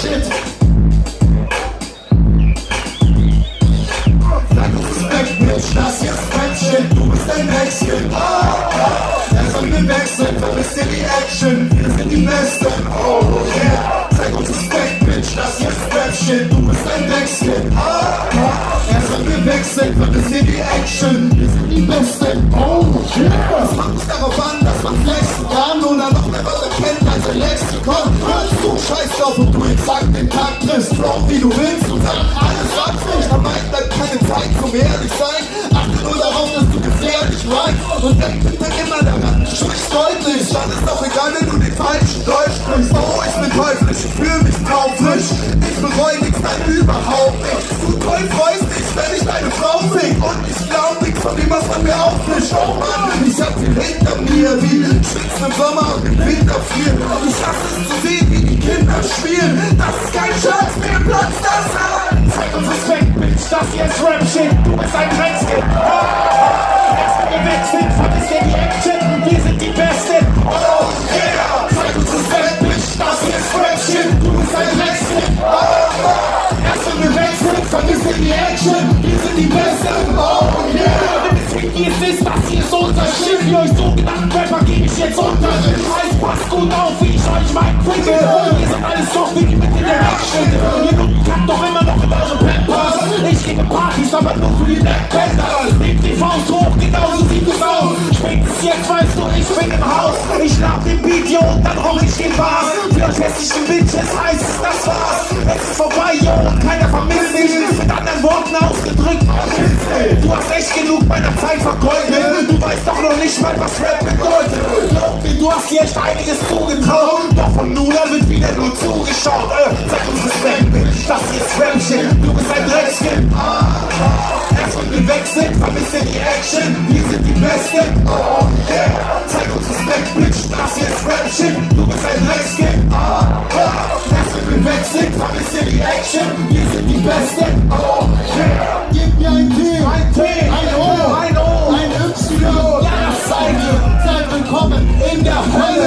shit. Sag uns Respekt, Bitch, das hier ist Rap-Shit. Du bist ein Wechsel. Erst an wir wechseln, vermisst ihr die Action. Wir sind die Besten, oh yeah. Sag uns Respekt, Bitch, das hier ist Rap-Shit. Du bist ein Wechsel. Erst an wir wechseln, vermisst ihr die Action. Wir sind die Besten, oh yeah. Es macht nicht darauf an, dass man flexen kann oder noch mehr was erkennt als ein Lexikon. Hörst du, scheiß drauf und du exakt den Tag triffst. Flow wie du willst und sag alles was nicht. Am Mic bleibt keine Zeit zum ehrlich sein. Achte nur darauf, dass du gefährlich bleibst. Und denk bitte immer daran, sprich deutlich. Dann ist doch egal, wenn du den falschen Deutsch sprichst. Oh, ich bin teuflisch, ich fühl mich taufrisch. Ich bereue nichts, nein, überhaupt nicht. Du toll freust dich, wenn ich deine Frau fick. Und ich glaub nichts von dem, was man mir aufmischt. Oh Mann, ich hab viel hinter mir, wie Schwitzen im Sommer und im Winter frieren. Ich hasse es zu sehen, wie die Kinder spielen. Das ist kein Schatz, mehr Platz, das an. Zeig uns Respekt, Bitch, das hier ist Rap-Shit. Du bist ein Dreckskind. Erst wenn wir weg sind, vermisst ihr die Action. Wir sind die Besten. Oh yeah, zeig uns Respekt, Bitch, das hier ist Rap-Shit. Du bist ein Dreckskind. Erst wenn wir weg sind, vermisst ihr die Action. Wir sind die Besten. Oh yeah. Wie es ist, das hier ist unser Schiff. Für euch sogenannten Rapper gebe ich jetzt Unterricht. Heißt, passt gut auf, wie ich euch mein Quitte. Ihr seid alles doch wie die Mitte der Action. Ihr kackt doch immer noch in eure Pampers. Ich gebe Partys, aber nur für die Backbender. Nehmt die Faust hoch, genauso sieht es aus. Spätestens jetzt weißt du, ich bin im Haus. Ich lab den Beat, jo, und dann roch ich den Bars. Für euch hässlichen Bitches heißt es, das war's. Es ist vorbei, jo, und keiner vermisst dich. Mit anderen Worten ausgedrückt, du hast echt genug meiner Zeit vergeudet. Du weißt doch noch nicht mal, was Rap bedeutet. Glaub mir, du hast hier echt einiges zugetraut. Doch von nun an wird wieder nur zugeschaut. Zeig uns Respekt, Bitch, das hier ist Rap-Shit. Du bist ein Dreckskind. Erst wenn wir weg sind, vermisst ihr die Action. Wir sind die Besten. Oh yeah. Zeig uns Respekt, Bitch, das hier ist Rap-Shit. Du bist ein Dreckskind. Erst wenn wir weg sind, vermisst ihr die Action. Wir sind die Besten. Oh yeah. Gib mir ein T, ein O, ein Y. ja, das seid ihr. Seid willkommen in der Hölle.